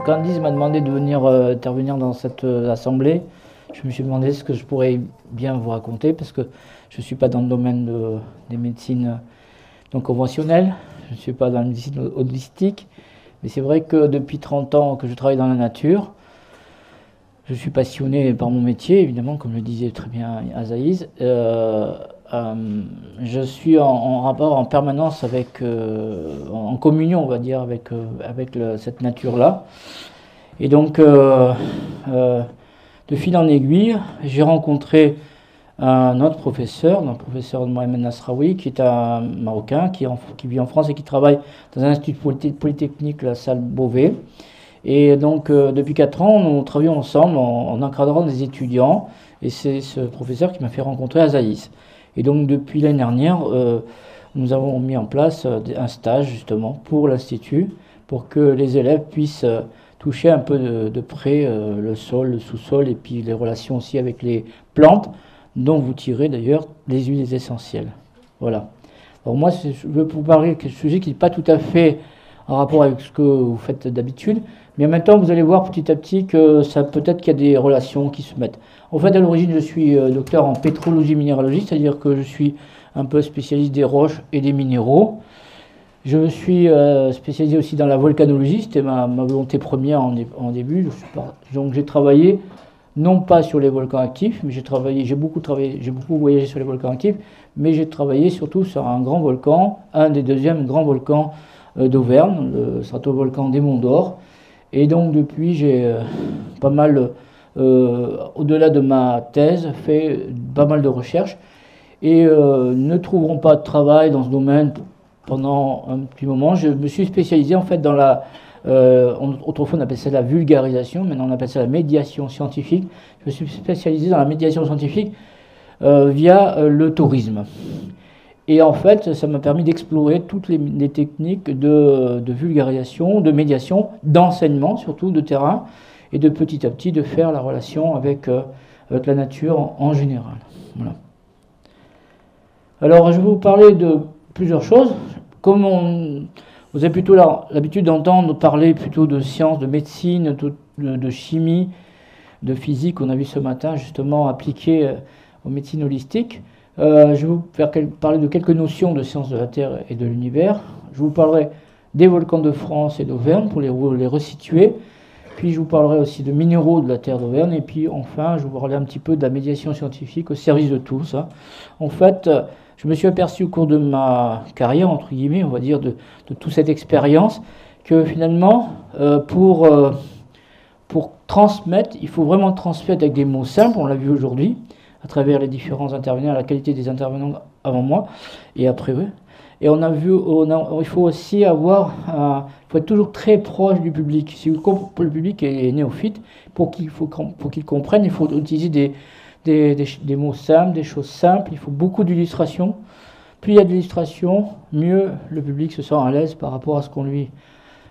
Quand Lise m'a demandé de venir intervenir dans cette assemblée, je me suis demandé ce que je pourrais bien vous raconter, parce que je ne suis pas dans le domaine des médecines non conventionnelles, je ne suis pas dans la médecine holistique, mais c'est vrai que depuis 30 ans que je travaille dans la nature, je suis passionné par mon métier, évidemment, comme le disait très bien Azaïs. Je suis en rapport en permanence avec, en communion, on va dire, avec cette nature-là. Et donc, de fil en aiguille, j'ai rencontré un autre professeur, le professeur Mohamed Nasraoui, qui est un Marocain, qui vit en France et qui travaille dans un institut polytechnique, la salle Beauvais. Et donc, depuis 4 ans, nous travaillons ensemble en encadrant des étudiants. Et c'est ce professeur qui m'a fait rencontrer Azaïs. Et donc, depuis l'année dernière, nous avons mis en place un stage, justement, pour l'Institut, pour que les élèves puissent toucher un peu de près le sol, le sous-sol, et puis les relations aussi avec les plantes, dont vous tirez d'ailleurs les huiles essentielles. Voilà. Alors moi, je veux vous parler de quelque sujet qui n'est pas tout à fait en rapport avec ce que vous faites d'habitude, mais en même temps, vous allez voir petit à petit que ça peut-être qu'il y a des relations qui se mettent. En fait, à l'origine, je suis docteur en pétrologie minéralogie, c'est-à-dire que je suis un peu spécialiste des roches et des minéraux. Je me suis spécialisé aussi dans la volcanologie, c'était ma volonté première en début. Donc j'ai travaillé, non pas sur les volcans actifs, mais j'ai beaucoup voyagé sur les volcans actifs, mais j'ai travaillé surtout sur un grand volcan, un des deuxièmes grands volcans d'Auvergne, le stratovolcan des Monts d'Or. Et donc depuis, j'ai pas mal, au-delà de ma thèse, fait pas mal de recherches, et ne trouveront pas de travail dans ce domaine pendant un petit moment. Je me suis spécialisé en fait dans autrefois on appelait ça la vulgarisation, maintenant on appelle ça la médiation scientifique. Je me suis spécialisé dans la médiation scientifique via le tourisme. Et en fait, ça m'a permis d'explorer toutes les techniques de vulgarisation, de médiation, d'enseignement, surtout de terrain, et de petit à petit de faire la relation avec la nature en général. Voilà. Alors, je vais vous parler de plusieurs choses. Comme vous avez plutôt l'habitude d'entendre parler plutôt de sciences, de médecine, de chimie, de physique, on a vu ce matin justement appliquées aux médecines holistiques. Je vais vous faire parler de quelques notions de sciences de la Terre et de l'univers. Je vous parlerai des volcans de France et d'Auvergne pour les resituer. Puis je vous parlerai aussi de minéraux de la Terre d'Auvergne. Et puis enfin, je vous parlerai un petit peu de la médiation scientifique au service de tous. En fait, je me suis aperçu au cours de ma carrière, entre guillemets, on va dire, de toute cette expérience, que finalement, pour transmettre, il faut vraiment transmettre avec des mots simples, on l'a vu aujourd'hui, à travers les différents intervenants, la qualité des intervenants avant moi et après eux. Et on a vu, il faut aussi il faut être toujours très proche du public. Si le public est néophyte, pour qu'il comprenne, il faut utiliser des mots simples, des choses simples. Il faut beaucoup d'illustrations. Plus il y a d'illustrations, mieux le public se sent à l'aise par rapport à ce qu'on lui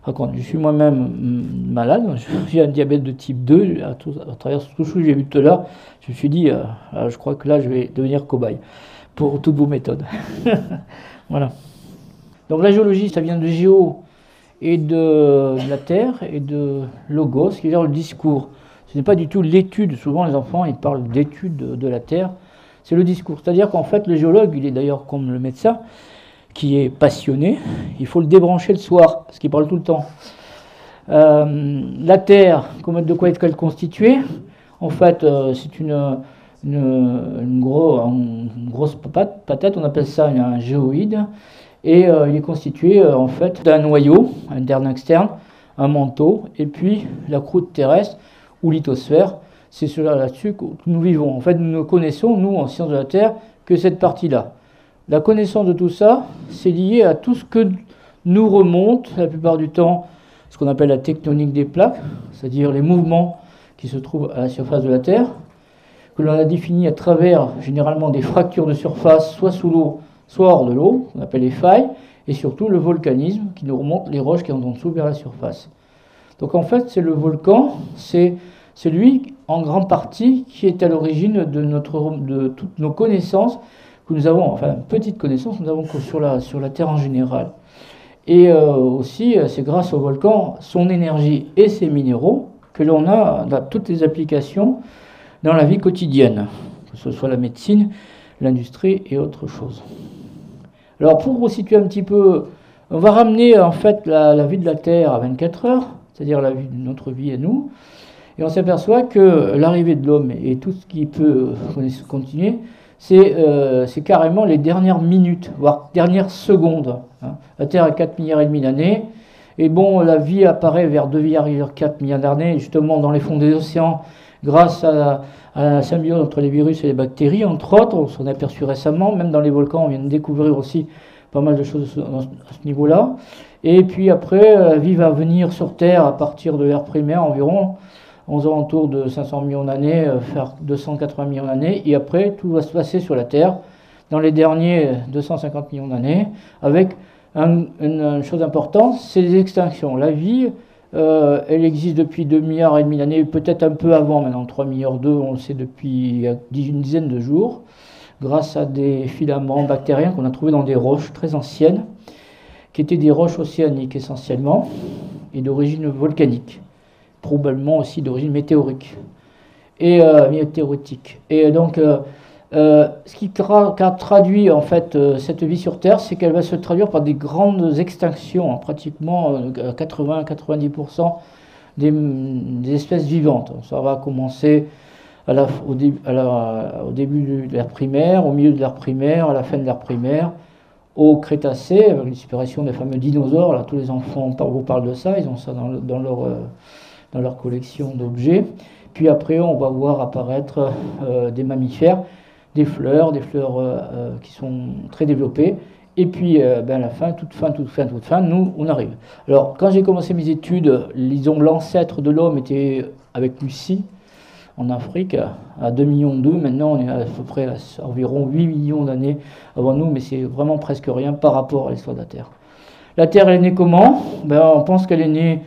raconte. Je suis moi-même malade, j'ai un diabète de type 2, à travers tout ce que j'ai vu tout à l'heure, je me suis dit, je crois que là je vais devenir cobaye pour toutes vos méthodes. Voilà. Donc la géologie, ça vient de géo et de la terre et de logos, qui veut dire le discours. Ce n'est pas du tout l'étude, souvent les enfants ils parlent d'étude de la terre, c'est le discours. C'est-à-dire qu'en fait le géologue, il est d'ailleurs comme le médecin, qui est passionné, il faut le débrancher le soir, parce qu'il parle tout le temps. La Terre, de quoi est-elle constituée? En fait, c'est une grosse patate, on appelle ça un géoïde, et il est constitué en fait d'un noyau interne externe, un manteau, et puis la croûte terrestre, ou lithosphère, c'est cela là-dessus que nous vivons. En fait, nous ne connaissons, nous, en sciences de la Terre, que cette partie-là. La connaissance de tout ça, c'est lié à tout ce que nous remonte, la plupart du temps, ce qu'on appelle la tectonique des plaques, c'est-à-dire les mouvements qui se trouvent à la surface de la Terre, que l'on a défini à travers, généralement, des fractures de surface, soit sous l'eau, soit hors de l'eau, qu'on appelle les failles, et surtout le volcanisme, qui nous remonte les roches qui sont en dessous vers la surface. Donc en fait, c'est le volcan, c'est celui, en grande partie, qui est à l'origine de toutes nos connaissances, que nous avons, enfin, petite connaissance, nous avons sur la Terre en général. Et aussi, c'est grâce au volcan, son énergie et ses minéraux, que l'on a dans toutes les applications dans la vie quotidienne, que ce soit la médecine, l'industrie et autre chose. Alors pour vous situer un petit peu, on va ramener en fait la vie de la Terre à 24 heures, c'est-à-dire la vie de notre vie à nous, et on s'aperçoit que l'arrivée de l'homme et tout ce qui peut continuer, c'est carrément les dernières minutes, voire dernières secondes. Hein. La Terre a 4 milliards et demi d'années, et bon, la vie apparaît vers 2,4 milliards d'années, justement dans les fonds des océans, grâce à la symbiose entre les virus et les bactéries, entre autres. On s'en est aperçu récemment, même dans les volcans, on vient de découvrir aussi pas mal de choses à ce niveau-là. Et puis après, la vie va venir sur Terre à partir de l'ère primaire environ, aux alentours de 500 millions d'années, faire 280 millions d'années, et après, tout va se passer sur la Terre dans les derniers 250 millions d'années, avec une chose importante, c'est les extinctions. La vie, elle existe depuis 2 milliards et demi d'années, peut-être un peu avant, maintenant 3 milliards 2, on le sait depuis une dizaine de jours, grâce à des filaments bactériens qu'on a trouvés dans des roches très anciennes, qui étaient des roches océaniques essentiellement, et d'origine volcanique, probablement aussi d'origine météorique, et météoritique. Et donc, ce qui traduit en fait cette vie sur Terre, c'est qu'elle va se traduire par des grandes extinctions, hein, pratiquement 80-90% des espèces vivantes. Ça va commencer au début de l'ère primaire, au milieu de l'ère primaire, à la fin de l'ère primaire, au Crétacé, avec la disparition des fameux dinosaures. Là, tous les enfants vous parlent de ça, ils ont ça dans leur collection d'objets. Puis après, on va voir apparaître des mammifères, des fleurs qui sont très développées. Et puis, à la fin, toute fin, nous, on arrive. Alors, quand j'ai commencé mes études, disons, l'ancêtre de l'homme était avec Lucie, en Afrique, à 2,2 millions. Maintenant, on est à peu près à environ 8 millions d'années avant nous, mais c'est vraiment presque rien par rapport à l'histoire de la Terre. La Terre, elle est née comment? On pense qu'elle est née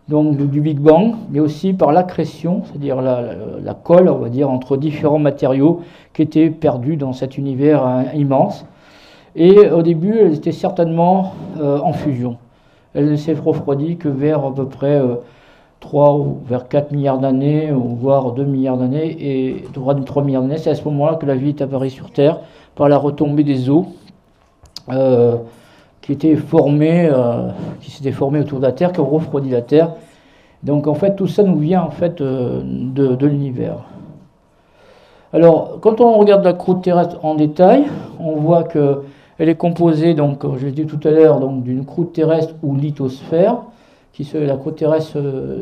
donc, du Big Bang, mais aussi par l'accrétion, c'est-à-dire la colle, on va dire, entre différents matériaux qui étaient perdus dans cet univers immense. Et au début, elle était certainement en fusion. Elle ne s'est refroidie que vers à peu près 3 ou vers 4 milliards d'années, ou voire 2 milliards d'années, et 3 milliards d'années, c'est à ce moment-là que la vie est apparue sur Terre, par la retombée des eaux qui s'étaient formées autour de la Terre, qui ont refroidi la Terre. Donc en fait, tout ça nous vient en fait de l'univers. Alors, quand on regarde la croûte terrestre en détail, on voit qu'elle est composée, donc, comme je l'ai dit tout à l'heure, d'une croûte terrestre ou lithosphère. La croûte terrestre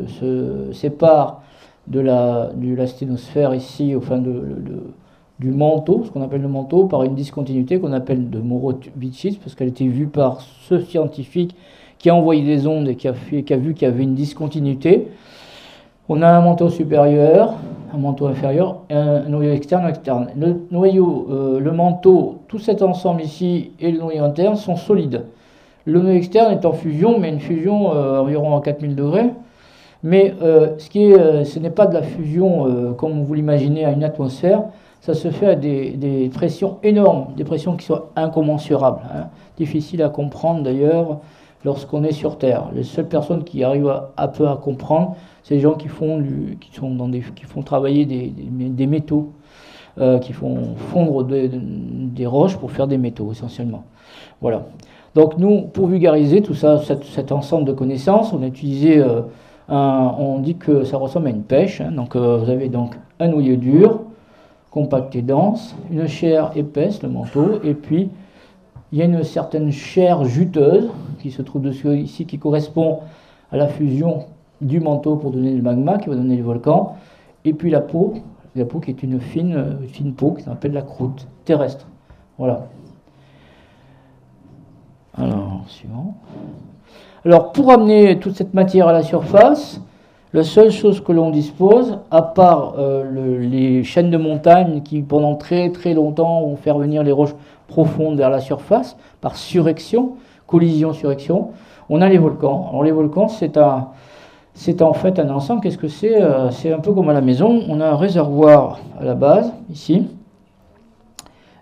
se sépare de la sténosphère ici, enfin du manteau, ce qu'on appelle le manteau, par une discontinuité qu'on appelle de Morovitch, parce qu'elle a été vue par ce scientifique qui a envoyé des ondes et qui a vu qu'il y avait une discontinuité. On a un manteau supérieur, un manteau inférieur, et un noyau externe. Le noyau, le manteau, tout cet ensemble ici et le noyau interne sont solides. Le noyau externe est en fusion, mais une fusion environ à 4000 degrés. Mais ce n'est pas de la fusion comme vous l'imaginez à une atmosphère. Ça se fait à des pressions énormes, des pressions qui sont incommensurables, hein. Difficiles à comprendre d'ailleurs lorsqu'on est sur Terre. Les seules personnes qui arrivent un peu à comprendre, c'est les gens qui font travailler des métaux, qui font fondre des roches pour faire des métaux essentiellement. Voilà. Donc nous, pour vulgariser tout ça, cet ensemble de connaissances, on a utilisé, on dit que ça ressemble à une pêche. Hein. Donc vous avez donc un noyau dur, compact et dense, une chair épaisse, le manteau, et puis il y a une certaine chair juteuse qui se trouve dessus ici, qui correspond à la fusion du manteau pour donner le magma, qui va donner le volcan, et puis la peau qui est une fine peau qui s'appelle la croûte terrestre. Voilà. Alors, suivant. Alors, pour amener toute cette matière à la surface, la seule chose que l'on dispose, à part les chaînes de montagnes qui, pendant très très longtemps, vont faire venir les roches profondes vers la surface, par surrection, collision-surrection, on a les volcans. Alors, les volcans, c'est en fait un ensemble. Qu'est-ce que c'est? C'est un peu comme à la maison. On a un réservoir à la base, ici.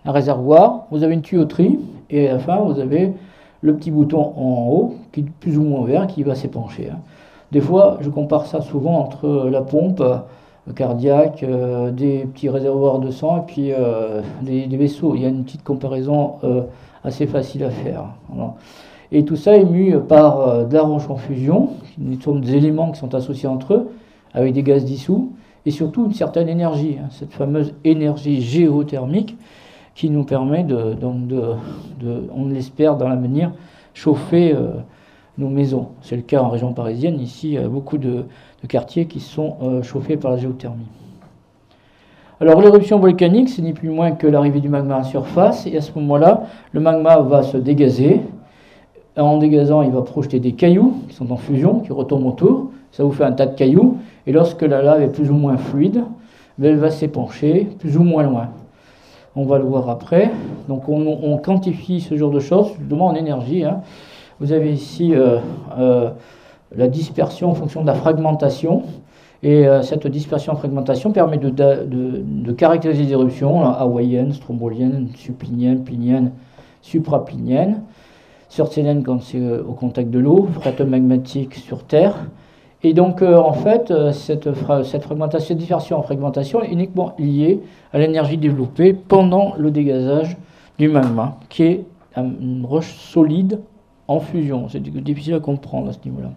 Un réservoir, vous avez une tuyauterie, et à la fin, vous avez le petit bouton en haut, qui est plus ou moins vert, qui va s'épancher. Hein. Des fois, je compare ça souvent entre la pompe cardiaque, des petits réservoirs de sang et puis des vaisseaux. Il y a une petite comparaison assez facile à faire. Voilà. Et tout ça est mu par de la roche en fusion, qui sont des éléments qui sont associés entre eux, avec des gaz dissous, et surtout une certaine énergie, hein, cette fameuse énergie géothermique qui nous permet on l'espère dans l'avenir, chauffer nos maisons. C'est le cas en région parisienne. Ici, il y a beaucoup de quartiers qui sont chauffés par la géothermie. Alors l'éruption volcanique, ce n'est plus moins que l'arrivée du magma à surface, et à ce moment-là, le magma va se dégazer. En dégazant, il va projeter des cailloux qui sont en fusion, qui retombent autour. Ça vous fait un tas de cailloux, et lorsque la lave est plus ou moins fluide, elle va s'épancher plus ou moins loin. On va le voir après. Donc on quantifie ce genre de choses, justement en énergie. Hein. Vous avez ici la dispersion en fonction de la fragmentation. Et cette dispersion-fragmentation permet de caractériser les éruptions hawaïennes, stromboliennes, subpliniennes, pliniennes, suprapliniennes, surtséniennes quand c'est au contact de l'eau, phréatomagmatique sur Terre. Et donc, en fait, cette fragmentation, cette dispersion en fragmentation est uniquement liée à l'énergie développée pendant le dégazage du magma, qui est une roche solide en fusion. C'est difficile à comprendre à ce niveau-là.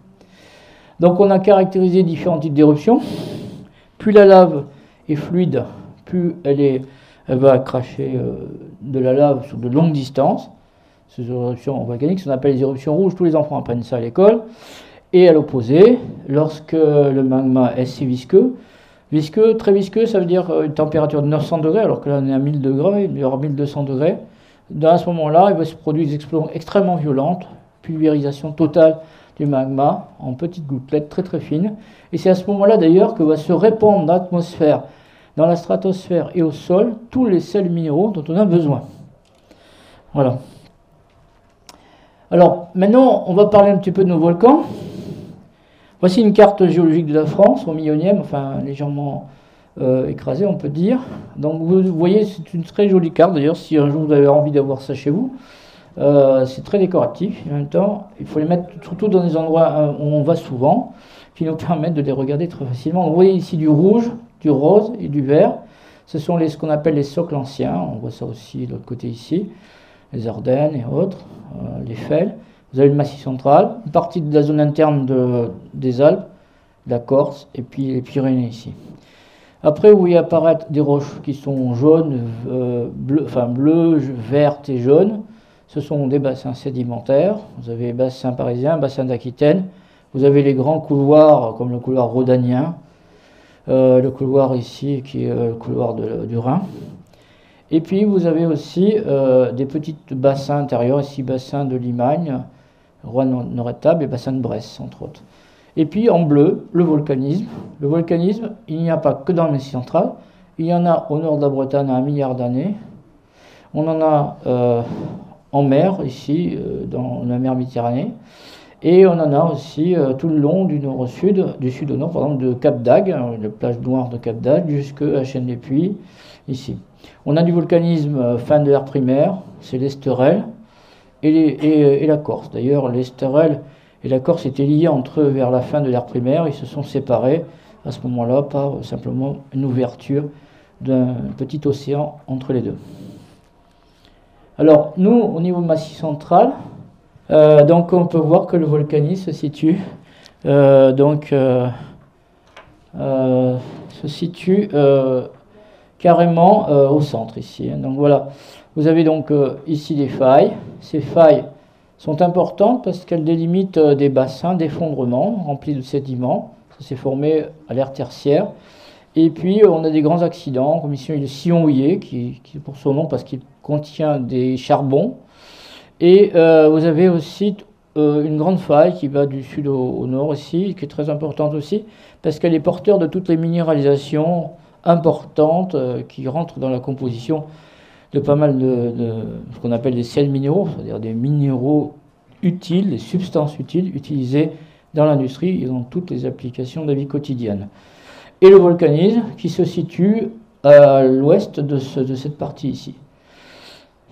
Donc, on a caractérisé différents types d'éruptions. Plus la lave est fluide, plus elle va cracher de la lave sur de longues distances. Ces éruptions volcaniques, on appelle les éruptions rouges. Tous les enfants apprennent ça à l'école. Et à l'opposé, lorsque le magma est assez visqueux, très visqueux, ça veut dire une température de 900 degrés, alors que là on est à 1000 degrés, il y aura 1200 degrés. À ce moment-là, il va se produire des explosions extrêmement violentes, pulvérisation totale du magma en petites gouttelettes très très fines. Et c'est à ce moment-là d'ailleurs que va se répandre dans l'atmosphère, dans la stratosphère et au sol, tous les sels minéraux dont on a besoin. Voilà. Alors maintenant, on va parler un petit peu de nos volcans. Voici une carte géologique de la France au millionième, enfin légèrement écrasée on peut dire. Donc vous voyez, c'est une très jolie carte d'ailleurs, si un jour vous avez envie d'avoir ça chez vous. C'est très décoratif, en même temps, il faut les mettre surtout dans des endroits où on va souvent, qui nous permettent de les regarder très facilement. Vous voyez ici du rouge, du rose et du vert. Ce sont ce qu'on appelle les socles anciens, on voit ça aussi de l'autre côté ici, les Ardennes et autres, les Fels. Vous avez le Massif central, une partie de la zone interne des Alpes, de la Corse, et puis les Pyrénées ici. Après, vous voyez apparaître des roches qui sont jaunes, bleues, vertes et jaunes. Ce sont des bassins sédimentaires. Vous avez bassin parisien, bassin d'Aquitaine. Vous avez les grands couloirs, comme le couloir rhodanien, le couloir ici, qui est le couloir du Rhin. Et puis, vous avez aussi des petits bassins intérieurs, ici, bassin de Limagne, Rouen-Norétable et bassin de Bresse, entre autres. Et puis, en bleu, le volcanisme. Le volcanisme, il n'y a pas que dans le Massif central. Il y en a au nord de la Bretagne à 1 milliard d'années. On en a en mer, ici, dans la mer Méditerranée. Et on en a aussi tout le long du nord au sud, du sud au nord, par exemple, de Cap d'Agde, la plage noire de Cap d'Agde, jusqu'à la chaîne des Puys, ici. On a du volcanisme fin de l'ère primaire, c'est l'Esterel et la Corse. D'ailleurs, l'Esterel et la Corse étaient liés entre eux vers la fin de l'ère primaire. Ils se sont séparés à ce moment-là par simplement une ouverture d'un petit océan entre les deux. Alors, nous, au niveau massif central, donc on peut voir que le volcanisme se situe, carrément au centre ici. Donc voilà, vous avez donc ici des failles. Ces failles sont importantes parce qu'elles délimitent des bassins d'effondrement remplis de sédiments. Ça s'est formé à l'ère tertiaire. Et puis on a des grands accidents, comme ici le sillon houillé, qui est pour son nom parce qu'il contient des charbons. Et vous avez aussi une grande faille qui va du sud au nord ici, qui est très importante aussi, parce qu'elle est porteur de toutes les minéralisations importantes qui rentrent dans la composition de pas mal de ce qu'on appelle des sels minéraux, c'est-à-dire des minéraux utiles, des substances utiles utilisées dans l'industrie et dans toutes les applications de la vie quotidienne. Et le volcanisme qui se situe à l'ouest de cette partie ici.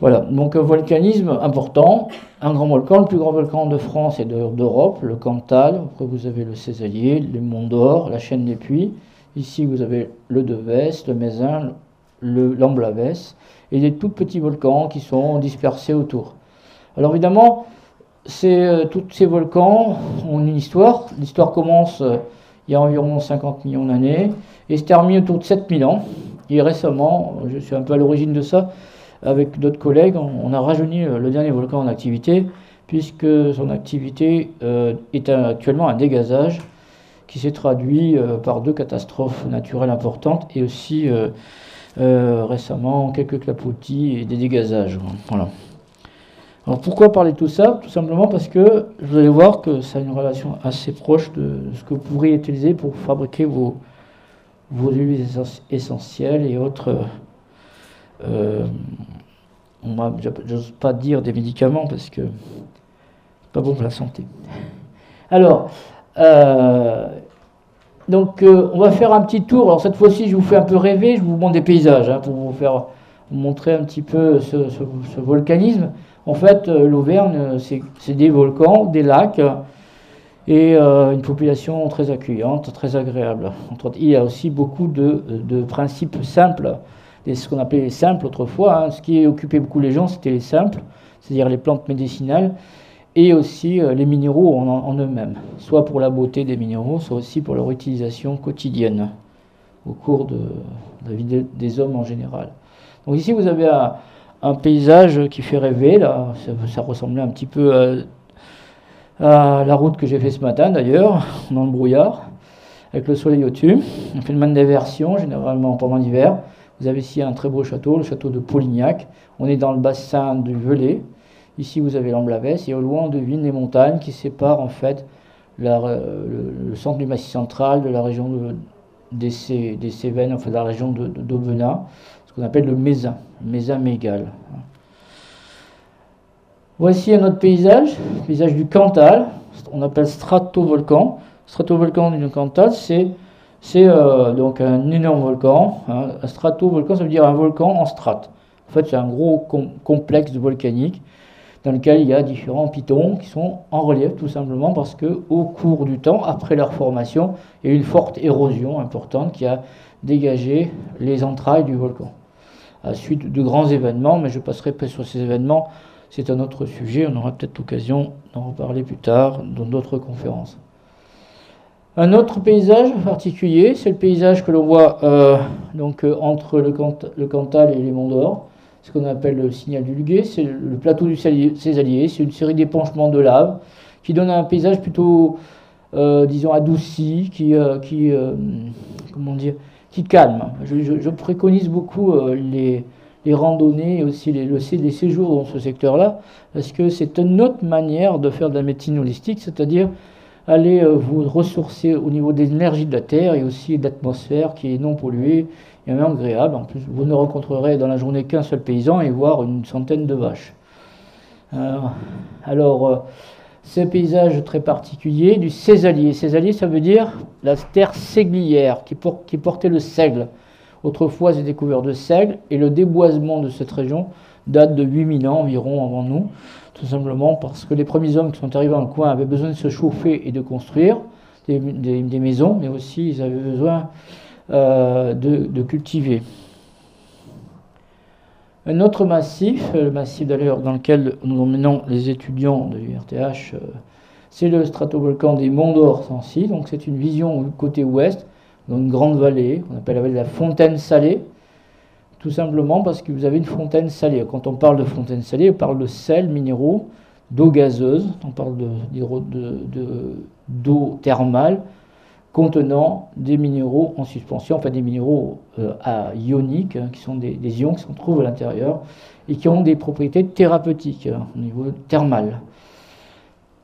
Voilà, donc un volcanisme important, un grand volcan, le plus grand volcan de France et d'Europe, le Cantal. Après vous avez le Cézallier, les Monts d'Or, la chaîne des Puys. Ici vous avez le Devès, le Mézin, l'Amblavès et des tout petits volcans qui sont dispersés autour. Alors évidemment, tous ces volcans ont une histoire. L'histoire commence il y a environ 50 millions d'années et se termine autour de 7000 ans. Et récemment, je suis un peu à l'origine de ça, avec d'autres collègues, on a rajeuni le dernier volcan en activité, puisque son activité est actuellement un dégazage qui s'est traduit par 2 catastrophes naturelles importantes et aussi récemment quelques clapotis et des dégazages. Voilà. Alors pourquoi parler de tout ça? Tout simplement parce que vous allez voir que ça a une relation assez proche de ce que vous pourriez utiliser pour fabriquer vos huiles essentielles et autres. J'ose pas dire des médicaments parce que c'est pas bon pour la santé. Alors, donc on va faire un petit tour. Alors cette fois-ci, je vous fais un peu rêver, je vous montre des paysages pour vous montrer un petit peu ce volcanisme. En fait, l'Auvergne, c'est des volcans, des lacs et une population très accueillante, très agréable. Il y a aussi beaucoup de principes simples, ce qu'on appelait les simples autrefois. Ce qui occupait beaucoup les gens, c'était les simples, c'est-à-dire les plantes médicinales, et aussi les minéraux en eux-mêmes, soit pour la beauté des minéraux, soit aussi pour leur utilisation quotidienne, au cours de la vie des hommes en général. Donc ici, vous avez un paysage qui fait rêver, là, ça ressemblait un petit peu à la route que j'ai fait ce matin d'ailleurs, dans le brouillard, avec le soleil au-dessus. On fait une manne d'inversion, généralement pendant l'hiver. Vous avez ici un très beau château, le château de Polignac. On est dans le bassin du Velay. Ici, vous avez l'Amblavès, et au loin, on devine les montagnes qui séparent en fait le centre du Massif central de la région des Cévennes, enfin de la région d'Aubenas, ce qu'on appelle le Mézin mégal. Voici un autre paysage, le paysage du Cantal, on appelle stratovolcan. Stratovolcan du Cantal, c'est donc un énorme volcan. Un stratovolcan, ça veut dire un volcan en strates. En fait, c'est un gros complexe volcanique dans lequel il y a différents pitons qui sont en relief, tout simplement parce qu'au cours du temps, après leur formation, il y a eu une forte érosion importante qui a dégagé les entrailles du volcan. À la suite de grands événements, mais je passerai pas sur ces événements, c'est un autre sujet, on aura peut-être l'occasion d'en reparler plus tard dans d'autres conférences. Un autre paysage particulier, c'est le paysage que l'on voit entre le Cantal et les Monts d'Or, ce qu'on appelle le signal du Luguet, c'est le plateau du Cézallier, c'est une série d'épanchements de lave qui donne un paysage plutôt, disons, adouci, qui calme. Je préconise beaucoup les randonnées et aussi les séjours dans ce secteur-là, parce que c'est une autre manière de faire de la médecine holistique, c'est-à-dire aller vous ressourcer au niveau de l'énergie de la Terre et aussi de l'atmosphère qui est non polluée et même agréable. En plus, vous ne rencontrerez dans la journée qu'un seul paysan et voire une centaine de vaches. Ce paysage très particulier du Cézallier. Cézallier, ça veut dire la terre séglière qui portait le seigle. Autrefois, c'était couvert de seigle et le déboisement de cette région date de 8000 ans environ avant nous, tout simplement parce que les premiers hommes qui sont arrivés dans le coin avaient besoin de se chauffer et de construire des maisons, mais aussi ils avaient besoin de cultiver. Un autre massif, le massif d'ailleurs dans lequel nous emmenons les étudiants de l'URTH, c'est le stratovolcan des Monts d'Or-Sancy. Donc c'est une vision côté ouest, dans une grande vallée, qu'on appelle la vallée de la Fontaine Salée, tout simplement parce que vous avez une fontaine salée. Quand on parle de fontaine salée, on parle de sels minéraux, d'eau gazeuse, on parle d'eau thermale contenant des minéraux en suspension, enfin des minéraux ioniques, qui sont des ions qui se trouvent à l'intérieur et qui ont des propriétés thérapeutiques au niveau thermal.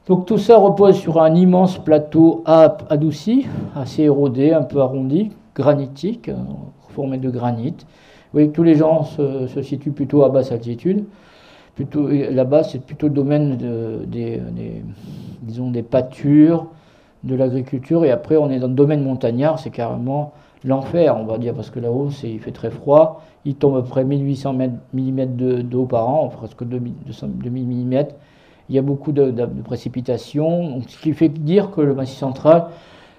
Donc tout ça repose sur un immense plateau adouci, assez érodé, un peu arrondi, granitique, formé de granit. Vous voyez que tous les gens se situent plutôt à basse altitude. Là-bas, c'est plutôt le domaine des pâtures, de l'agriculture, et après on est dans le domaine montagnard, c'est carrément l'enfer, on va dire, parce que là-haut, il fait très froid. Il tombe à peu près 1800 mm d'eau par an, presque 2000 mm. Il y a beaucoup de précipitations, donc, ce qui fait dire que le Massif central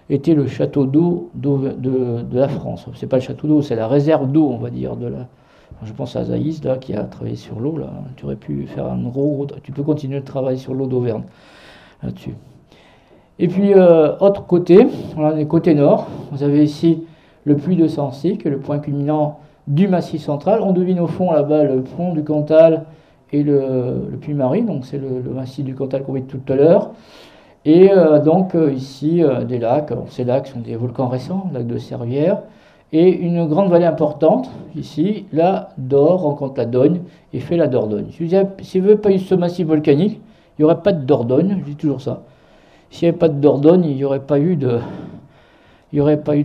était le château d'eau de la France. C'est pas le château d'eau, c'est la réserve d'eau, on va dire, je pense à Zaïs, là, qui a travaillé sur l'eau, là. Tu aurais pu faire un gros... Tu peux continuer de travailler sur l'eau d'Auvergne, là-dessus. Et puis, autre côté, voilà, les côtés nord, vous avez ici le puy de Sancy, qui est le point culminant du Massif central. On devine au fond, là-bas, le pont du Cantal et le Puy-Marie, donc c'est le massif du Cantal qu'on vit tout à l'heure. Et donc, ici, des lacs. Alors, ces lacs sont des volcans récents, le lac de Servières. Et une grande vallée importante, ici, la Dore, rencontre la Dogne et fait la Dordogne. Si vous n'avez pas eu ce massif volcanique, il n'y aurait pas de Dordogne, je dis toujours ça. S'il n'y avait pas de Dordogne, il n'y aurait pas eu de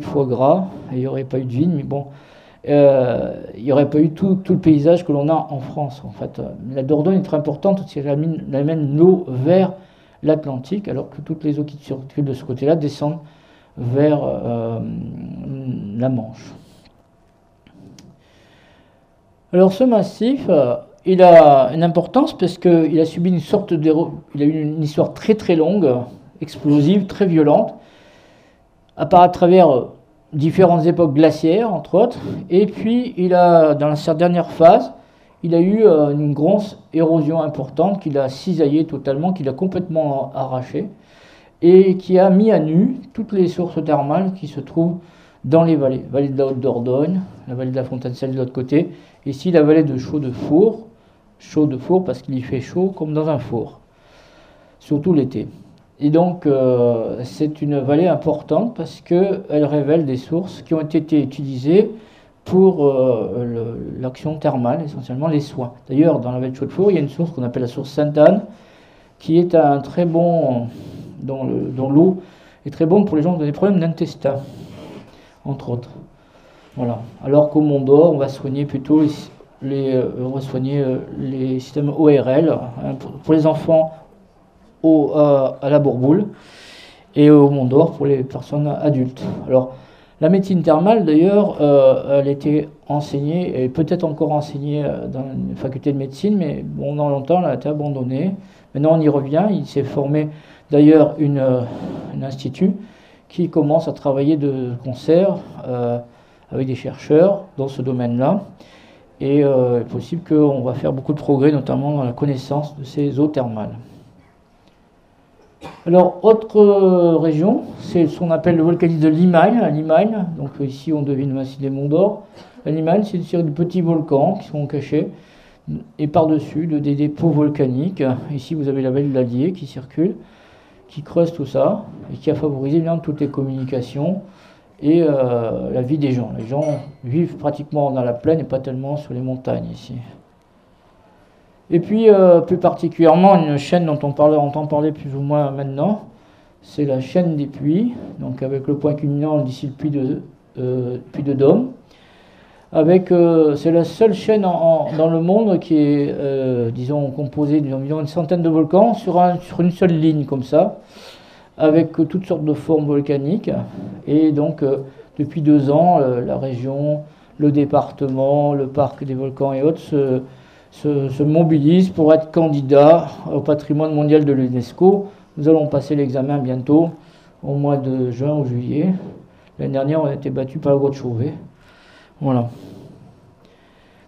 foie gras, et il n'y aurait pas eu de vigne, mais bon, il n'y aurait pas eu tout le paysage que l'on a en France, en fait. La Dordogne est très importante parce qu'elle amène l'eau vers l'Atlantique, alors que toutes les eaux qui circulent de ce côté-là descendent vers la Manche. Alors ce massif, il a une importance parce qu'il a subi il a eu une histoire très très longue, explosive, très violente, à travers différentes époques glaciaires, entre autres, et puis dans sa dernière phase, il a eu une grosse érosion importante qui l'a cisaillé totalement, qui l'a complètement arraché, et qui a mis à nu toutes les sources thermales qui se trouvent dans les vallées. La vallée de la Haute-Dordogne, la vallée de la Fontaine-Sèche de l'autre côté, et ici la vallée de Chaux-de-Four parce qu'il y fait chaud comme dans un four, surtout l'été. Et donc c'est une vallée importante parce qu'elle révèle des sources qui ont été utilisées pour l'action thermale, essentiellement les soins. D'ailleurs, dans la vallée de Chaux-de-Four, il y a une source qu'on appelle la source Sainte-Anne, qui est un très bon, dont l'eau est très bonne pour les gens qui ont des problèmes d'intestin, entre autres. Voilà. Alors qu'au Mont d'Or, on va soigner plutôt les systèmes ORL, hein, pour les enfants à la bourboule, et au Mont d'Or pour les personnes adultes. Alors, la médecine thermale, d'ailleurs, elle était enseignée, et peut-être encore enseignée dans une faculté de médecine, mais bon, dans longtemps, elle a été abandonnée. Maintenant, on y revient. Il s'est formé, d'ailleurs, un institut qui commence à travailler de concert avec des chercheurs dans ce domaine-là. Et il est possible qu'on va faire beaucoup de progrès, notamment dans la connaissance de ces eaux thermales. Alors, autre région, c'est ce qu'on appelle le volcanisme de Limagne, à Limagne. Donc ici, on devine le massif des Monts d'Or. La Limagne, c'est une série de petits volcans qui sont cachés, et par-dessus, des dépôts volcaniques. Ici, vous avez la vallée de l'Allier qui circule, qui creuse tout ça, et qui a favorisé bien toutes les communications et la vie des gens. Les gens vivent pratiquement dans la plaine et pas tellement sur les montagnes ici. Et puis, plus particulièrement, une chaîne dont on entend parler plus ou moins maintenant, c'est la chaîne des puits, donc avec le point culminant d'ici le puy de Dôme. C'est la seule chaîne dans le monde qui est, disons, composée d'environ une centaine de volcans sur une seule ligne comme ça, avec toutes sortes de formes volcaniques. Et donc, depuis 2 ans, la région, le département, le parc des volcans et autres se mobilisent pour être candidats au patrimoine mondial de l'UNESCO. Nous allons passer l'examen bientôt, au mois de juin ou juillet. L'année dernière, on a été battus par la grotte Chauvet. Voilà.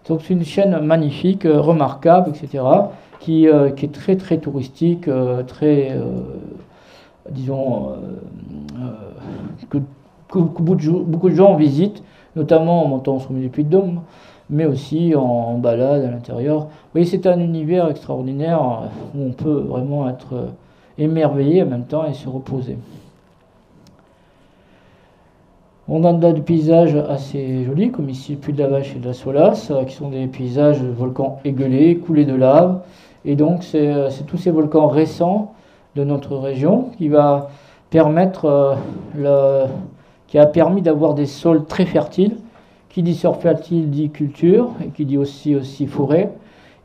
Donc c'est une chaîne magnifique, remarquable, etc., qui est très très touristique, disons, que beaucoup de gens visitent, notamment en montant sur le Puy de Dôme, mais aussi en balade à l'intérieur. Vous voyez, c'est un univers extraordinaire où on peut vraiment être émerveillé en même temps et se reposer. On a des paysages assez jolis, comme ici le Puy de la Vache et de la Solace, qui sont des paysages de volcans égueulés, coulés de lave. Et donc c'est tous ces volcans récents de notre région qui va permettre, qui a permis d'avoir des sols très fertiles. Qui dit sol fertile dit culture, et qui dit aussi forêt,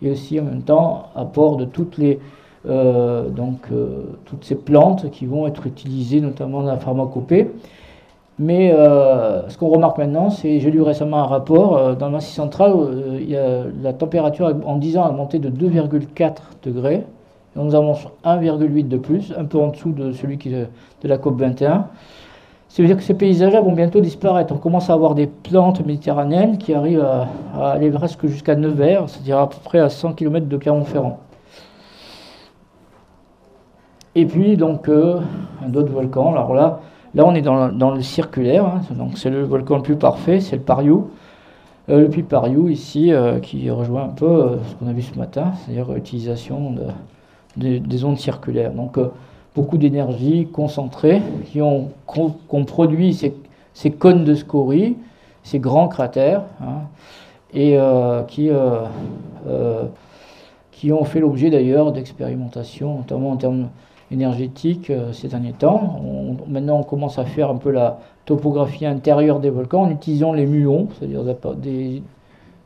et aussi en même temps apport de toutes ces plantes qui vont être utilisées notamment dans la pharmacopée. Mais ce qu'on remarque maintenant, c'est, j'ai lu récemment un rapport, dans le Massif central, la température en 10 ans a monté de 2,4 degrés. Et nous avons 1,8 de plus, un peu en dessous de celui de la COP 21. Ça veut dire que ces paysages-là vont bientôt disparaître. On commence à avoir des plantes méditerranéennes qui arrivent à aller presque jusqu'à Nevers, c'est-à-dire à peu près à 100 km de Clermont-Ferrand. Et puis donc un autre volcan. Alors là on est dans le circulaire, hein, donc c'est le volcan le plus parfait, c'est le Pariou. Le puits Pariou ici, qui rejoint un peu ce qu'on a vu ce matin, c'est-à-dire l'utilisation des ondes circulaires. Donc beaucoup d'énergie concentrée qui ont produit ces cônes de scorie, ces grands cratères, hein, et qui ont fait l'objet d'ailleurs d'expérimentations, notamment en termes énergétiques ces derniers temps. Maintenant on commence à faire un peu la topographie intérieure des volcans en utilisant les muons, c'est-à-dire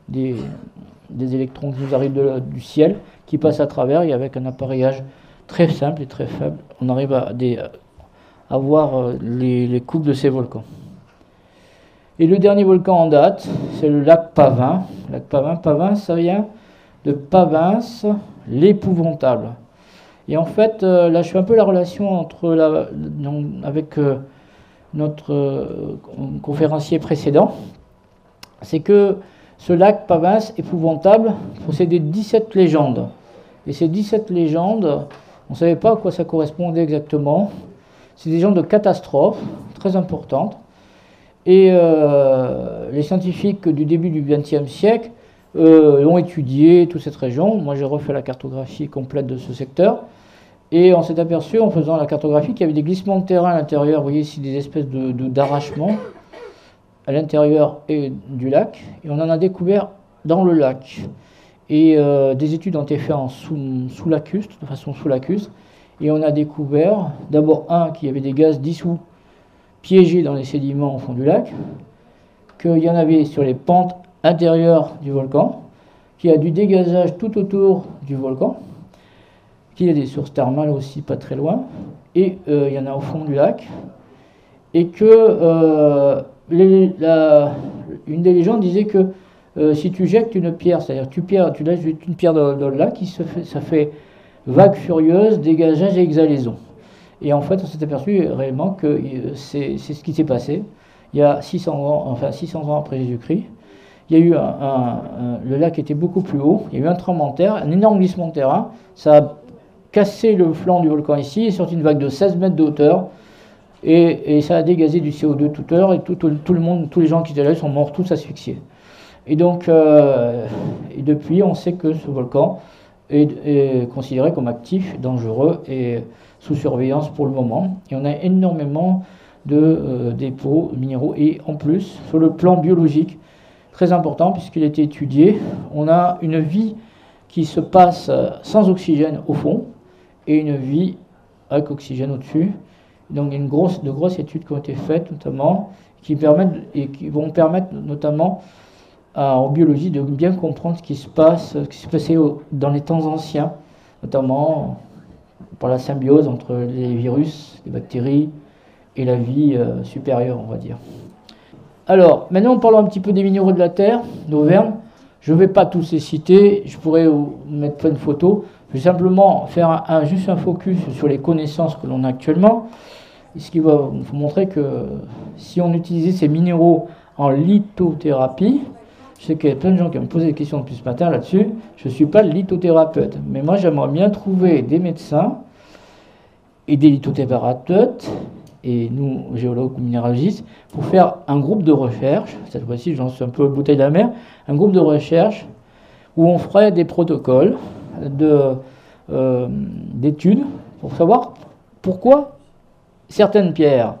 des électrons qui nous arrivent du ciel, qui passent à travers, et avec un appareillage très simple et très faible, on arrive à voir les coupes de ces volcans. Et le dernier volcan en date, c'est le lac Pavin. Lac Pavin, Pavin, ça vient de Pavins, l'épouvantable. Et en fait, là, je fais un peu la relation avec notre conférencier précédent. C'est que ce lac Pavins, épouvantable, possédait 17 légendes. Et ces 17 légendes, on ne savait pas à quoi ça correspondait exactement. C'est des légendes de catastrophes très importantes. Et les scientifiques du début du XXe siècle ont étudié toute cette région. Moi, j'ai refait la cartographie complète de ce secteur. Et on s'est aperçu, en faisant la cartographie, qu'il y avait des glissements de terrain à l'intérieur. Vous voyez ici des espèces d'arrachements à l'intérieur du lac. Et on en a découvert dans le lac. Et des études ont été faites sous lacustre, de façon sous lacustre. Et on a découvert, d'abord, qu'il y avait des gaz dissous piégés dans les sédiments au fond du lac, qu'il y en avait sur les pentes intérieures du volcan, qu'il y a du dégazage tout autour du volcan, qu'il y a des sources thermales aussi pas très loin, et il y en a au fond du lac, et que une des légendes disait que si tu jettes une pierre, c'est-à-dire tu laisses une pierre dans le lac, ça fait vague furieuse, dégagage et exhalaison. Et en fait, on s'est aperçu réellement que c'est ce qui s'est passé. Il y a 600 ans après Jésus-Christ, il y a eu le lac était beaucoup plus haut, il y a eu un tremblement de terre, un énorme glissement de terrain, ça a cassé le flanc du volcan ici, et sorti une vague de 16 mètres de hauteur, et ça a dégazé du CO2 toute heure, et tout le monde, tous les gens qui étaient là sont morts tous asphyxiés. Et donc, et depuis, on sait que ce volcan est considéré comme actif, dangereux et sous surveillance pour le moment. Et on a énormément de dépôts minéraux. Et en plus, sur le plan biologique, très important puisqu'il a été étudié, on a une vie qui se passe sans oxygène au fond et une vie avec oxygène au-dessus. Donc il y a de grosses études qui ont été faites notamment, qui vont permettre notamment en biologie de bien comprendre ce qui se passait dans les temps anciens, notamment par la symbiose entre les virus, les bactéries et la vie supérieure, on va dire. Alors, maintenant parlons un petit peu des minéraux de la Terre, d'Auvergne. Je ne vais pas tous les citer, je pourrais vous mettre plein de photos. Je vais simplement faire juste un focus sur les connaissances que l'on a actuellement. Ce qui va vous montrer que si on utilisait ces minéraux en lithothérapie, je sais qu'il y a plein de gens qui me posé des questions depuis ce matin là-dessus. Je ne suis pas lithothérapeute, mais moi j'aimerais bien trouver des médecins et des lithothérapeutes, et nous, géologues ou minéralogistes, pour faire un groupe de recherche, cette fois-ci j'en suis un peu bouteille de la mer, un groupe de recherche où on ferait des protocoles d'études pour savoir pourquoi certaines pierres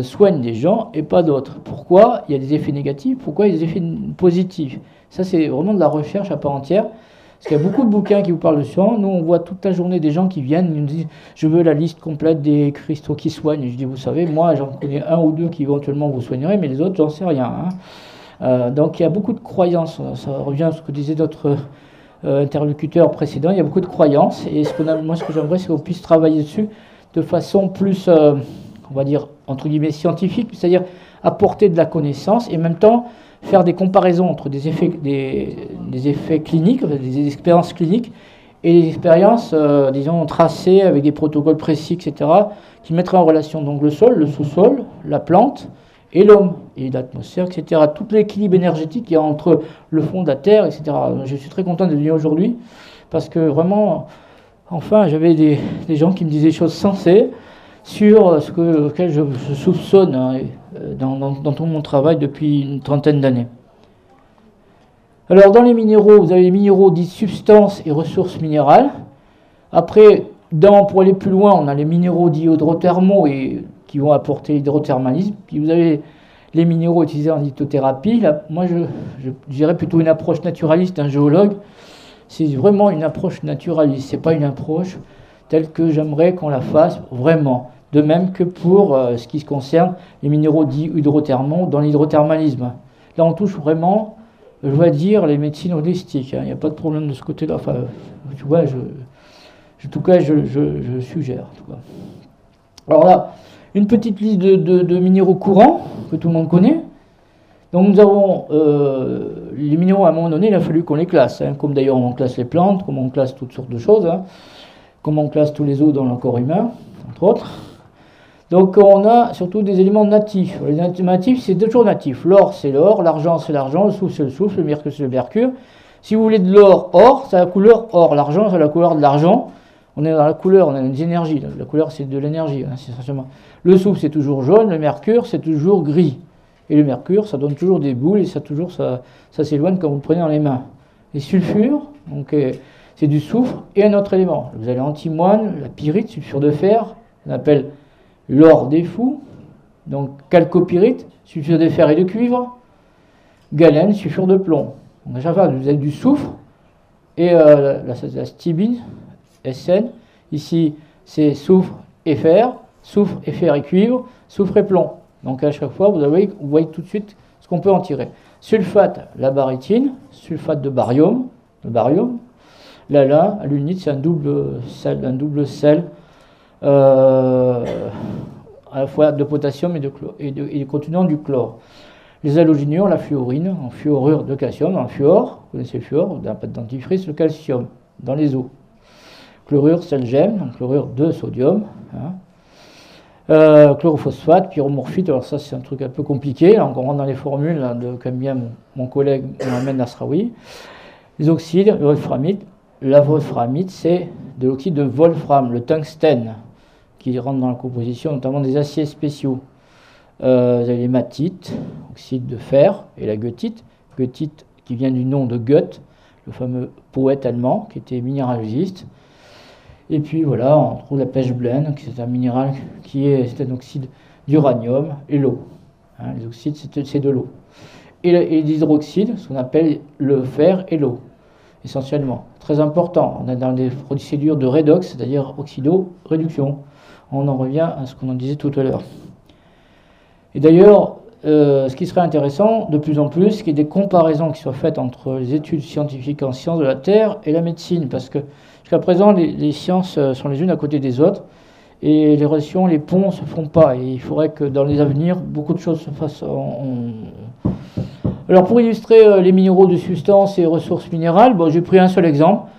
soignent des gens et pas d'autres. Pourquoi il y a des effets négatifs, pourquoi il y a des effets positifs. Ça, c'est vraiment de la recherche à part entière. Parce qu'il y a beaucoup de bouquins qui vous parlent de ça. Nous, on voit toute la journée des gens qui viennent, ils nous disent « Je veux la liste complète des cristaux qui soignent. » Et je dis « Vous savez, moi, j'en connais un ou deux qui éventuellement vous soigneraient, mais les autres, j'en sais rien. Hein. » Donc, il y a beaucoup de croyances. Ça revient à ce que disait notre interlocuteur précédent. Il y a beaucoup de croyances. Et moi, ce que j'aimerais, c'est qu'on puisse travailler dessus de façon plus on va dire, entre guillemets, scientifique, c'est-à-dire apporter de la connaissance et en même temps faire des comparaisons entre des effets cliniques, des expériences cliniques, et des expériences, disons, tracées avec des protocoles précis, etc., qui mettraient en relation donc le sol, le sous-sol, la plante, et l'homme, et l'atmosphère, etc. Tout l'équilibre énergétique qu'il y a entre le fond de la Terre, etc. Je suis très content de venir aujourd'hui, parce que vraiment, enfin, j'avais des gens qui me disaient des choses sensées sur auquel je soupçonne hein, dans tout mon travail depuis une trentaine d'années. Alors, dans les minéraux, vous avez les minéraux dits substances et ressources minérales. Après, pour aller plus loin, on a les minéraux dits hydrothermaux et qui vont apporter l'hydrothermalisme. Puis vous avez les minéraux utilisés en lithothérapie. Là, moi, je dirais plutôt une approche naturaliste, un géologue. C'est vraiment une approche naturaliste. C'est pas une approche telle que j'aimerais qu'on la fasse vraiment. De même que pour ce qui se concerne les minéraux dits hydrothermaux dans l'hydrothermalisme. Là, on touche vraiment, je dois dire, les médecines holistiques. Il n'y a pas de problème de ce côté-là. Enfin, tu vois, en tout cas, je suggère. En tout cas. Alors là, une petite liste de minéraux courants que tout le monde connaît. Donc nous avons les minéraux, à un moment donné, il a fallu qu'on les classe, hein, comme d'ailleurs on classe les plantes, comme on classe toutes sortes de choses, hein, comme on classe tous les os dans le corps humain, entre autres. Donc on a surtout des éléments natifs. Les natifs, c'est toujours natif. L'or, c'est l'or, l'argent, c'est l'argent, le soufre, c'est le soufre, le mercure, c'est le mercure. Si vous voulez de l'or, or, c'est la couleur or. L'argent, c'est la couleur de l'argent. On est dans la couleur, on a des énergies. La couleur, c'est de l'énergie, hein, essentiellement. Le soufre, c'est toujours jaune, le mercure, c'est toujours gris. Et le mercure, ça donne toujours des boules et ça s'éloigne quand vous le prenez dans les mains. Les sulfures, donc c'est du soufre et un autre élément. Vous avez l'antimoine, la pyrite, sulfure de fer, on appelle l'or des fous, donc chalcopyrite, sulfure de fer et de cuivre, galène, sulfure de plomb. Donc à chaque fois, vous avez du soufre et la stibine, SN. Ici, c'est soufre et fer et cuivre, soufre et plomb. Donc à chaque fois, vous voyez tout de suite ce qu'on peut en tirer. Sulfate, la barytine, sulfate de barium, le barium. Là, à l'unité, c'est un double sel à la fois de potassium et contenant du chlore. Les halogénures, la fluorine, en fluorure de calcium, dans le fluor, vous connaissez le fluor, dans la pâte dentifrice, le calcium, dans les os. Chlorure, c'est le gemme, donc chlorure de sodium. Hein. Chlorophosphate, pyromorphite, alors ça c'est un truc un peu compliqué, là, on rentre dans les formules là, comme bien mon collègue Mohamed Nasraoui. Les oxydes, le wolframite. La wolframite, c'est de l'oxyde de wolfram, le tungstène, qui rentre dans la composition notamment des aciers spéciaux. Vous avez l'hématite, oxyde de fer, et la goethite. Goethite qui vient du nom de Goethe, le fameux poète allemand qui était minéralogiste. Et puis voilà, on trouve la pechblende, qui est un minéral c'est un oxyde d'uranium et l'eau. Hein, les oxydes, c'est de l'eau. Et les hydroxydes, ce qu'on appelle le fer et l'eau, essentiellement. Très important, on est dans des procédures de redox, c'est-à-dire oxydo-réduction. On en revient à ce qu'on en disait tout à l'heure. Et d'ailleurs, ce qui serait intéressant, de plus en plus, qu'il y ait des comparaisons qui soient faites entre les études scientifiques en sciences de la Terre et la médecine, parce que jusqu'à présent, les sciences sont les unes à côté des autres, et les relations, les ponts ne se font pas, et il faudrait que dans les avenirs, beaucoup de choses se fassent. Alors pour illustrer les minéraux de substances et ressources minérales, bon, j'ai pris un seul exemple.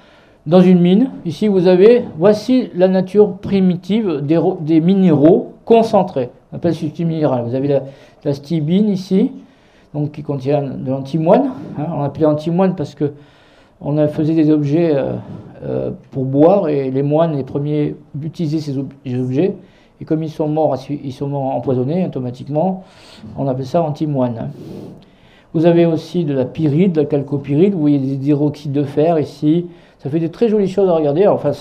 Dans une mine, ici voici la nature primitive des minéraux concentrés. On appelle substance minérale. Vous avez la stibine ici, donc qui contient de l'antimoine. Hein, on appelait antimoine parce que on faisait des objets pour boire et les moines, les premiers, utilisaient ces objets. Et comme ils sont morts empoisonnés automatiquement, on appelle ça antimoine. Hein. Vous avez aussi de la pyrite, de la chalcopyrite. Vous voyez des hydroxydes de fer ici. Ça fait de très jolies choses à regarder. Alors, enfin,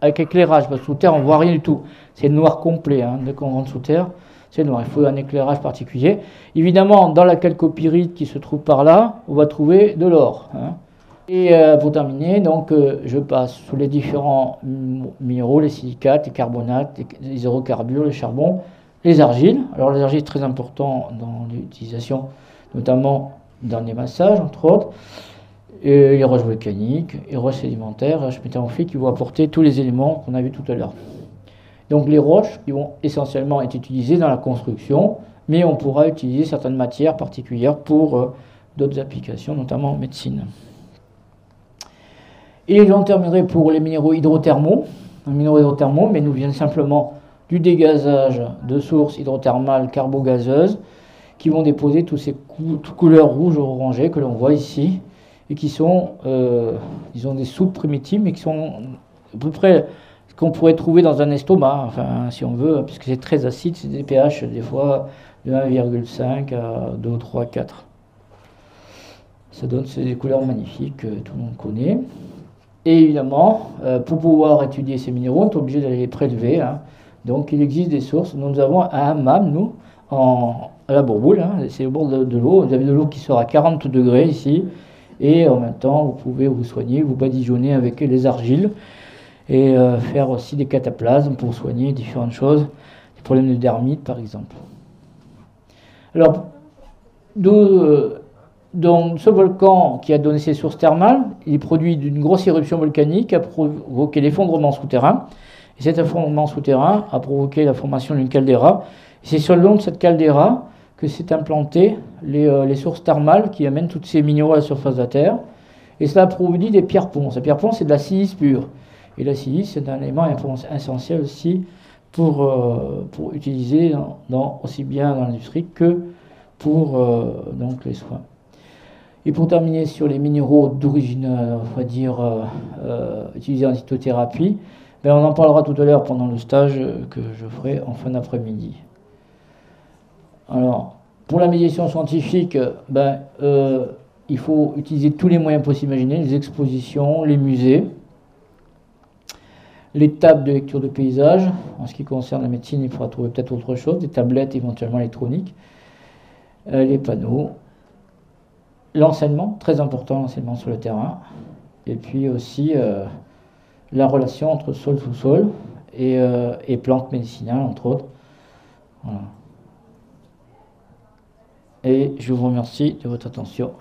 avec éclairage, parce que sous terre, on ne voit rien du tout. C'est noir complet. Hein. Dès qu'on rentre sous terre, c'est noir. Il faut un éclairage particulier. Évidemment, dans la chalcopyrite qui se trouve par là, on va trouver de l'or. Hein. Et pour terminer, donc, je passe sous les différents minéraux, les silicates, les carbonates, les hydrocarbures, le charbon, les argiles. Alors, les argiles, très important dans l'utilisation, notamment dans les massages, entre autres. Et les roches volcaniques, les roches sédimentaires, les roches métamorphiques qui vont apporter tous les éléments qu'on a vus tout à l'heure. Donc les roches qui vont essentiellement être utilisées dans la construction, mais on pourra utiliser certaines matières particulières pour d'autres applications, notamment en médecine. Et j'en terminerai pour les minéraux hydrothermaux. Les minéraux hydrothermaux, mais nous viennent simplement du dégazage de sources hydrothermales carbogazeuses qui vont déposer toutes ces couleurs rouges ou orangées que l'on voit ici et qui sont, disons, des soupes primitives, mais qui sont à peu près ce qu'on pourrait trouver dans un estomac, enfin, si on veut, puisque c'est très acide, c'est des pH des fois de 1,5 à 2, 3, 4. Ça donne des couleurs magnifiques que tout le monde connaît. Et évidemment, pour pouvoir étudier ces minéraux, on est obligé d'aller les prélever. Hein. Donc il existe des sources. Nous avons un hammam, nous, à la Bourboule, hein, c'est au bord de l'eau. Vous avez de l'eau qui sort à 40 degrés ici. Et en même temps, vous pouvez vous soigner, vous badigeonner avec les argiles. Et faire aussi des cataplasmes pour soigner différentes choses. Des problèmes de dermite, par exemple. Alors, donc, ce volcan qui a donné ses sources thermales, il est produit d'une grosse éruption volcanique qui a provoqué l'effondrement souterrain. Et cet effondrement souterrain a provoqué la formation d'une caldeira. C'est sur le long de cette caldeira que s'est implanté les sources thermales qui amènent tous ces minéraux à la surface de la Terre. Et cela a produit des pierres-ponces. La pierre-ponce, c'est de la silice pure. Et la silice, c'est un élément essentiel aussi pour utiliser aussi bien dans l'industrie que pour donc les soins. Et pour terminer sur les minéraux d'origine, on va dire, utilisés en cytothérapie, ben on en parlera tout à l'heure pendant le stage que je ferai en fin d'après-midi. Alors, pour la médiation scientifique, il faut utiliser tous les moyens possibles imaginés, les expositions, les musées, les tables de lecture de paysage. En ce qui concerne la médecine, il faudra trouver peut-être autre chose, des tablettes éventuellement électroniques, les panneaux. L'enseignement, très important, l'enseignement sur le terrain. Et puis aussi la relation entre sol sous sol et plantes médicinales, entre autres. Voilà. Et je vous remercie de votre attention.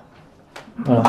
Voilà.